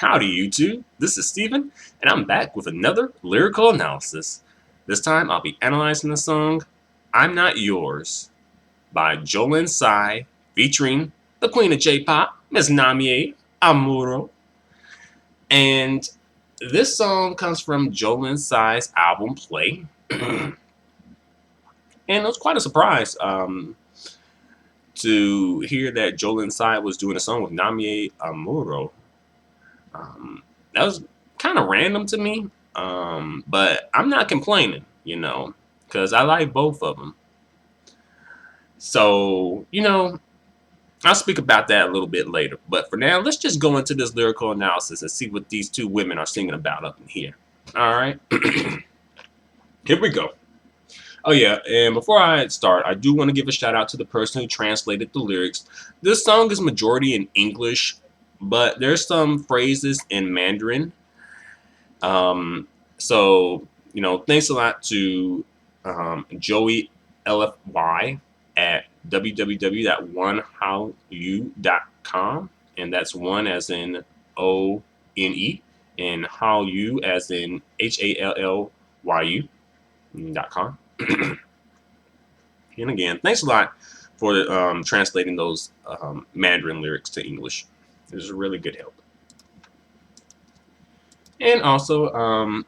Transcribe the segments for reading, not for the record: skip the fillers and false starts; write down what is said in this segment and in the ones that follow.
Howdy YouTube, this is Steven, and I'm back with another lyrical analysis. This time I'll be analyzing the song I'm Not Yours by Jolin Tsai featuring the queen of J-pop, Miss Namie Amuro. And this song comes from Jolin Tsai's album Play. And it was quite a surprise to hear that Jolin Tsai was doing a song with Namie Amuro. That was kind of random to me, but I'm not complaining, because I like both of them. So, I'll speak about that a little bit later. But for now, let's just go into this lyrical analysis and see what these two women are singing about up in here. All right. Here we go. Oh, yeah, and before I start, I do want to give a shout out to the person who translated the lyrics. This song is majority in English, but there's some phrases in Mandarin. So, thanks a lot to Joey LFY at www.onehowyu.com, and that's one as in ONE, and Hallyu as in HALLYU.com. And again, thanks a lot for translating those Mandarin lyrics to English. It was a really good help. And also,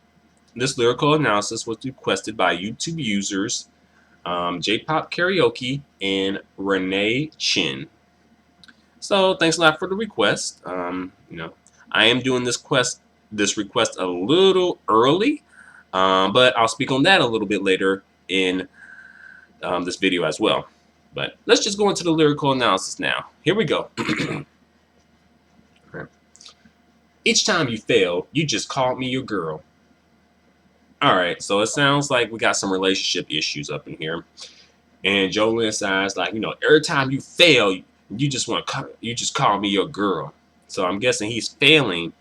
this lyrical analysis was requested by YouTube users J-Pop Karaoke and Renee Chin. So thanks a lot for the request. I am doing this request a little early, but I'll speak on that a little bit later in this video as well. But let's just go into the lyrical analysis now. Here we go. Each time you fail, you just called me your girl. Alright, so it sounds like we got some relationship issues up in here. And Jolin says, like, every time you fail, you just call me your girl. So I'm guessing he's failing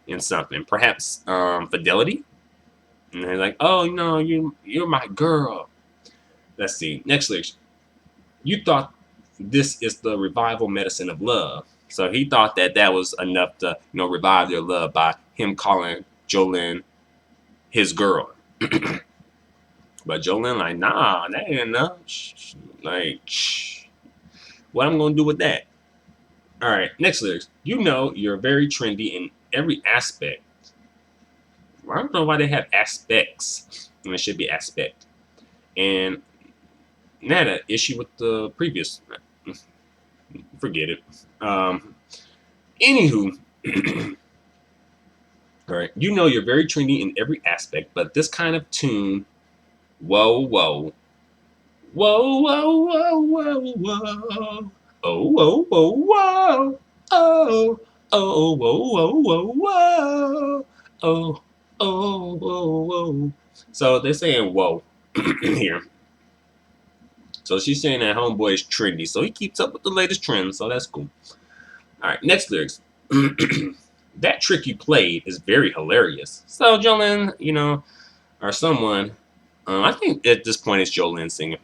in something. Perhaps fidelity? And they're like, oh, you're my girl. Let's see. Next lyrics. You thought this is the revival medicine of love. So he thought that was enough to, revive their love by him calling Jolin his girl. But Jolin like, nah, that ain't enough. Like, what I'm gonna do with that? All right, next lyrics. You're very trendy in every aspect. I don't know why they have aspects, and it should be aspect. And that an issue with the previous. Forget it. Anywho, all right. You're very trendy in every aspect, but this kind of tune, whoa, whoa, whoa, whoa, whoa, whoa, whoa, oh, whoa, whoa, whoa, oh, oh, whoa, whoa, whoa, whoa, oh, oh, whoa, whoa. So they're saying whoa here. So she's saying that homeboy is trendy, so he keeps up with the latest trends, so that's cool. All right, next lyrics. That trick you played is very hilarious. So Jolin, or someone, I think at this point it's Jolin singing.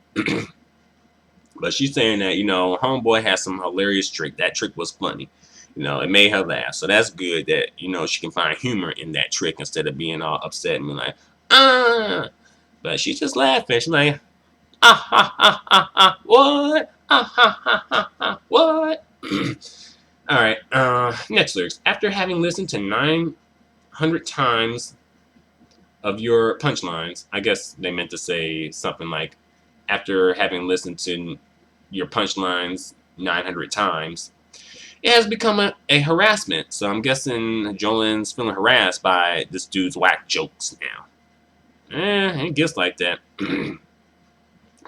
But she's saying that, homeboy has some hilarious trick. That trick was funny. It made her laugh. So that's good that, she can find humor in that trick instead of being all upset and being like, ah. But she's just laughing. She's like, ah, ha, ha, ha, ha, what? Ah, ha, ha, ha, ha, what? All right, next lyrics. After having listened to 900 times of your punchlines, I guess they meant to say something like, after having listened to your punchlines 900 times, it has become a harassment. So I'm guessing Jolin's feeling harassed by this dude's whack jokes now. It gets like that.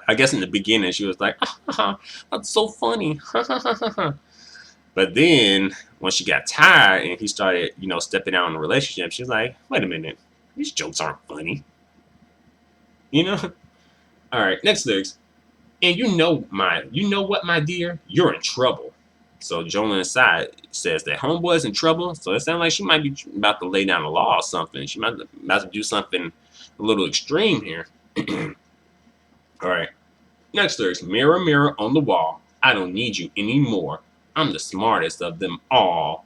I guess in the beginning she was like, that's so funny. But then when she got tired and he started, stepping out in the relationship, she was like, wait a minute, these jokes aren't funny. All right, next lyrics. And you know what, my dear? You're in trouble. So Jolin Tsai says that homeboy's in trouble. So it sounds like she might be about to lay down the law or something. She might be about to do something a little extreme here. All right. Next lyrics. Mirror, mirror on the wall. I don't need you anymore. I'm the smartest of them all.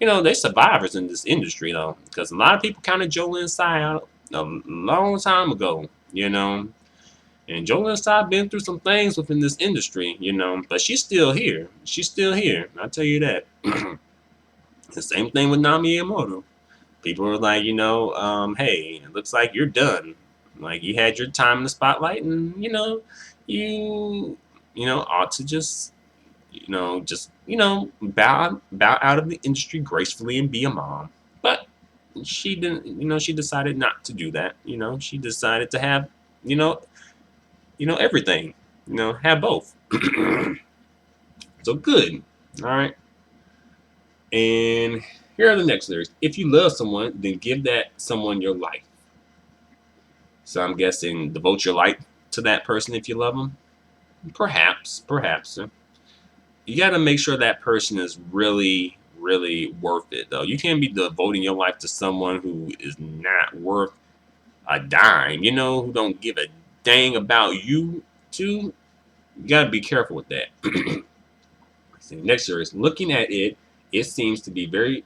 they survivors in this industry though, because a lot of people counted Jolin Tsai out a long time ago. And Jolin Tsai been through some things within this industry, but she's still here. She's still here. I'll tell you that. The same thing with Namie Amuro. People were like, hey, it looks like you're done. Like you had your time in the spotlight, and you ought to bow out of the industry gracefully and be a mom. But she didn't. She decided not to do that. She decided to have, you know, everything. Have both. So good. All right. And here are the next lyrics. If you love someone, then give that someone your life. So I'm guessing devote your life to that person if you love them. Perhaps. You got to make sure that person is really, really worth it, though. You can't be devoting your life to someone who is not worth a dime, who don't give a dang about you, too. You got to be careful with that. Next year is looking at it. It seems to be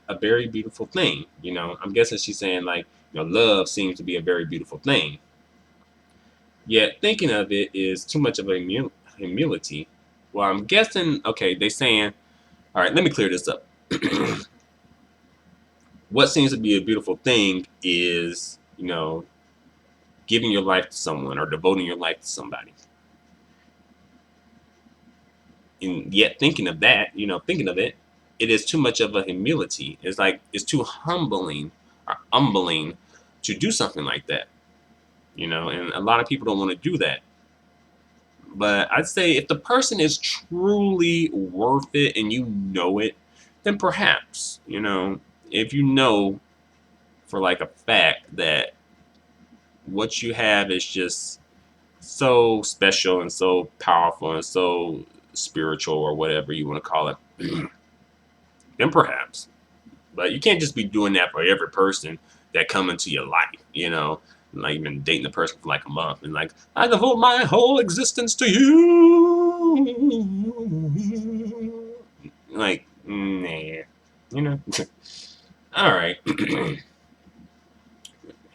a very beautiful thing. I'm guessing she's saying like, love seems to be a very beautiful thing. Yet thinking of it is too much of a humility. Well, I'm guessing. Okay, they saying, all right. Let me clear this up. What seems to be a beautiful thing is, giving your life to someone or devoting your life to somebody. And yet thinking of that, thinking of it, it is too much of a humility. It's like it's too humbling to do something like that. And a lot of people don't want to do that. But I'd say if the person is truly worth it and you know it, then perhaps, if you know for like a fact that what you have is just so special and so powerful and so spiritual or whatever you want to call it, then perhaps. But you can't just be doing that for every person that come into your life, like you've been dating the person for like a month and like, I devote my whole existence to you. Like, nah, All right.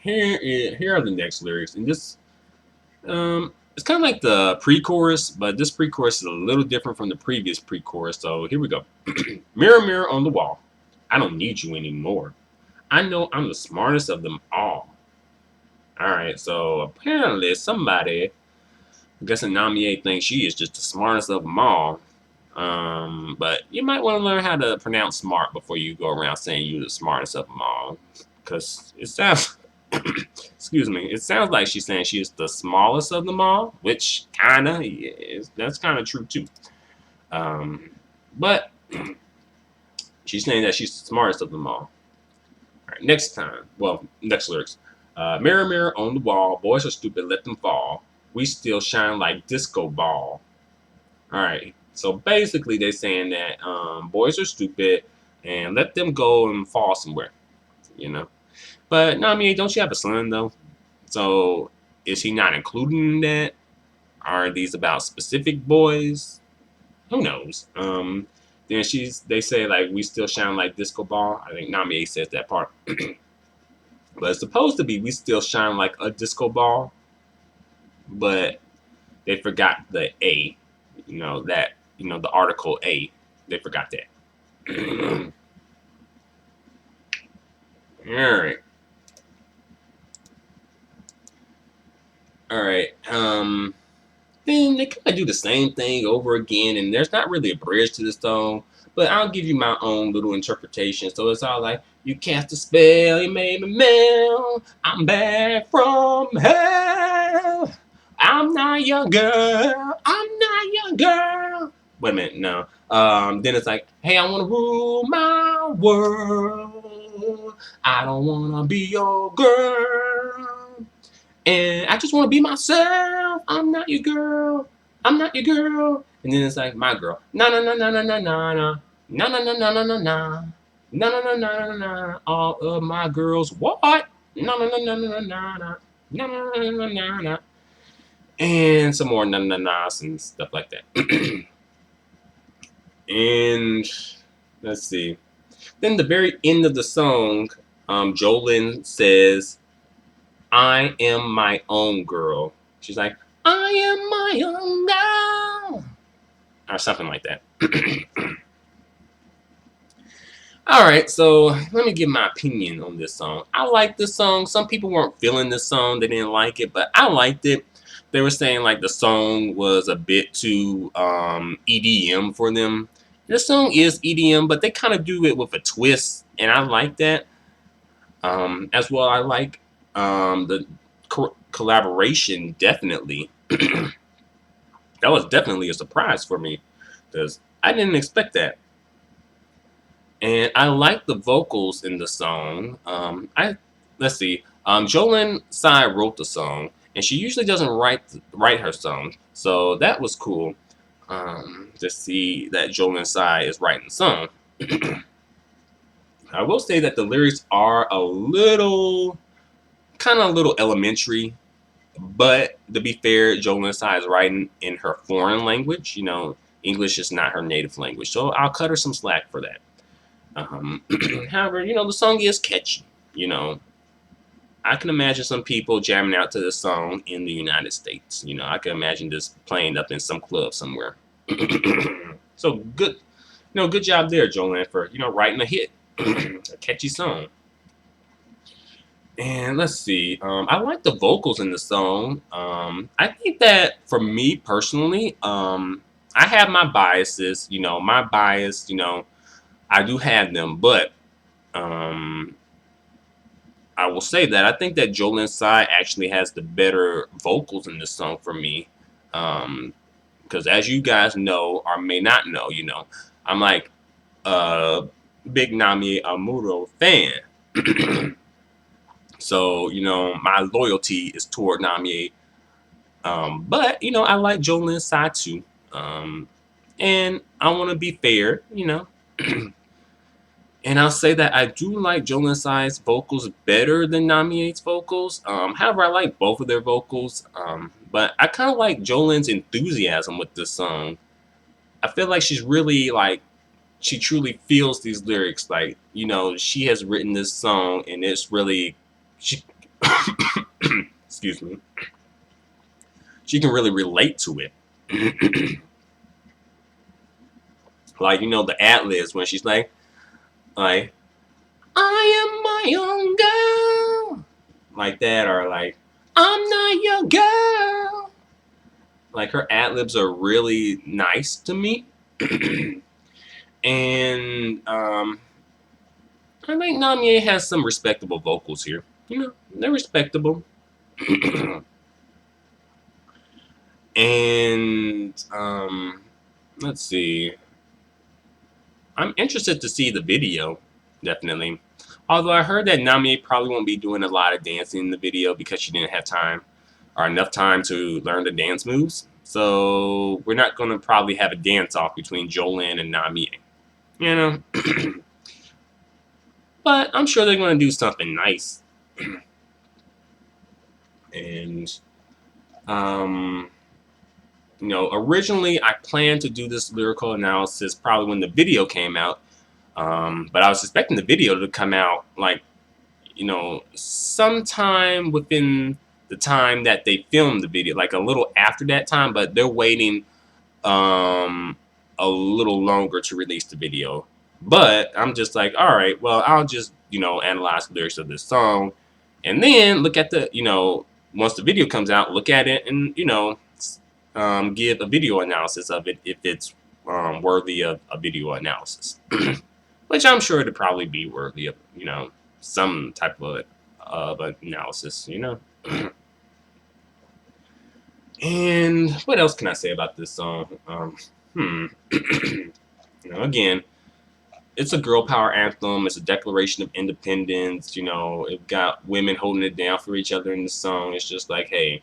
Here are the next lyrics, and this it's kind of like the pre-chorus, but this pre-chorus is a little different from the previous pre-chorus. So here we go. Mirror, mirror on the wall, I don't need you anymore. I know I'm the smartest of them all. All right, so apparently somebody, I guess Namie thinks she is just the smartest of them all. But you might want to learn how to pronounce smart before you go around saying you're the smartest of them all, because it sounds. Excuse me. It sounds like she's saying she is the smallest of them all, which that's kind of true too. But she's saying that she's the smartest of them all. All right, next lyrics. Mirror, mirror on the wall, boys are stupid, let them fall. We still shine like disco ball. All right. So basically, they're saying that boys are stupid and let them go and fall somewhere. But Namie, don't you have a son though? So is he not included in that? Are these about specific boys? Who knows? Then they say like we still shine like disco ball. I think Namie says that part. But it's supposed to be we still shine like a disco ball. But they forgot the A. The article A. They forgot that. All right. All right. Then they kind of do the same thing over again, and there's not really a bridge to the song, but I'll give you my own little interpretation. So it's all like, you cast a spell, you made me melt, I'm back from hell. I'm not your girl, I'm not your girl. Wait a minute, no. Then it's like, hey, I want to rule my world. I don't want to be your girl. And I just want to be myself. I'm not your girl. I'm not your girl. And then it's like, my girl. Na na na na na na na na. Na na na na na na na. Na na na na na na. All of my girls. What? Na na na na na na na. Na na na na na na. And some more na na na's and stuff like that. And let's see. Then the very end of the song, Jolin says, "I am my own girl." She's like, "I am my own girl," or something like that. All right, so let me give my opinion on this song. I like this song. Some people weren't feeling this song; they didn't like it, but I liked it. They were saying like the song was a bit too EDM for them. This song is EDM, but they kind of do it with a twist, and I like that. As well, I like the collaboration. Definitely, that was definitely a surprise for me because I didn't expect that. And I like the vocals in the song. I let's see. Jolin Tsai wrote the song, and she usually doesn't write her songs, so that was cool to see that Jolin Tsai is writing the song. I will say that the lyrics are a little, kind of a little elementary, but to be fair, Jolin Tsai is writing in her foreign language. English is not her native language, so I'll cut her some slack for that. However, the song is catchy. You know, I can imagine some people jamming out to this song in the United States. I can imagine this playing up in some club somewhere. So good, good job there, Jolin, for writing a hit, a catchy song. And let's see, I like the vocals in the song. I think that for me personally, I have my biases. My bias. I do have them, but um, I will say that I think that Jolin Tsai actually has the better vocals in this song for me. Because as you guys know, or may not know, I'm like a big Namie Amuro fan. So, my loyalty is toward Namie. But, I like Jolin Tsai too. And I want to be fair. And I'll say that I do like Jolin Tsai's vocals better than Namie's vocals. However, I like both of their vocals. But I kind of like Jolin's enthusiasm with this song. I feel like she's really like, she truly feels these lyrics. Like, she has written this song and it's really, she, excuse me, she can really relate to it. Like, the ad-libs when she's like, I am my own girl. Like that, or like, I'm not your girl. Like, her ad-libs are really nice to me. And I think Namie has some respectable vocals here. They're respectable. And let's see. I'm interested to see the video, definitely. Although I heard that Namie probably won't be doing a lot of dancing in the video because she didn't have time or enough time to learn the dance moves. So we're not going to probably have a dance off between Jolin and Namie. But I'm sure they're going to do something nice. And originally I planned to do this lyrical analysis probably when the video came out. But I was expecting the video to come out like, sometime within the time that they filmed the video, like a little after that time, but they're waiting a little longer to release the video. But I'm just like, all right, well, I'll just, analyze the lyrics of this song and then look at the, once the video comes out, look at it and, give a video analysis of it if it's worthy of a video analysis. Which I'm sure it'd probably be worthy of, some type of analysis, And what else can I say about this song? Again, it's a girl power anthem. It's a declaration of independence. It got women holding it down for each other in the song. It's just like, hey,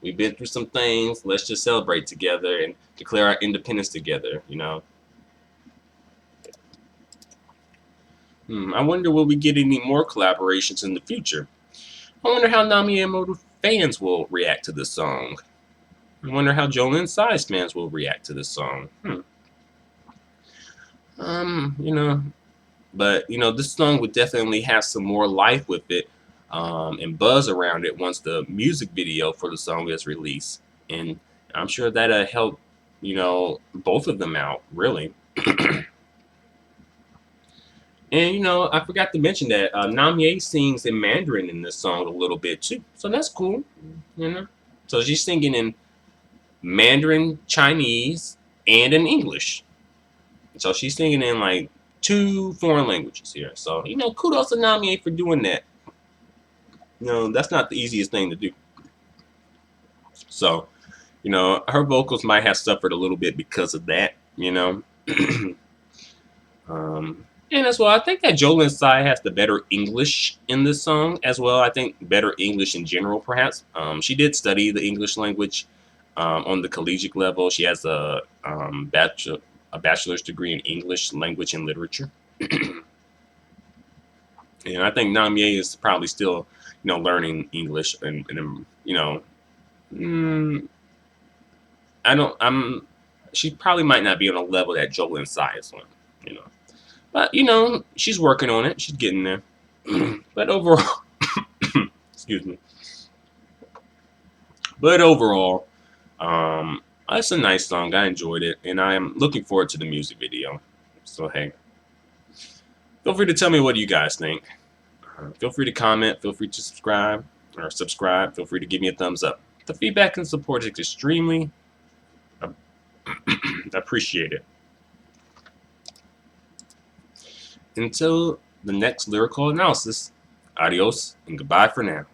we've been through some things. Let's just celebrate together and declare our independence together, I wonder will we get any more collaborations in the future? I wonder how Namie Amuro fans will react to this song. I wonder how Jolin Tsai's fans will react to this song. But this song would definitely have some more life with it, and buzz around it once the music video for the song is released. And I'm sure that'll help, both of them out, really. And I forgot to mention that Namie sings in Mandarin in this song a little bit too, so that's cool. You know, so she's singing in Mandarin, Chinese, and in English. So she's singing in like 2 foreign languages here. So kudos to Namie for doing that. That's not the easiest thing to do. So her vocals might have suffered a little bit because of that. And as well, I think that Jolin Tsai has the better English in this song as well. I think better English in general, perhaps. She did study the English language on the collegiate level. She has a bachelor's degree in English language and literature. And I think Namie is probably still, learning English, and I don't. She probably might not be on a level that Jolin Tsai is on. But she's working on it. She's getting there. But overall, excuse me. But overall, it's a nice song. I enjoyed it, and I am looking forward to the music video. So hey, feel free to tell me what you guys think. Feel free to comment. Feel free to subscribe. Feel free to give me a thumbs up. The feedback and support is extremely appreciated. Until the next lyrical analysis, adios and goodbye for now.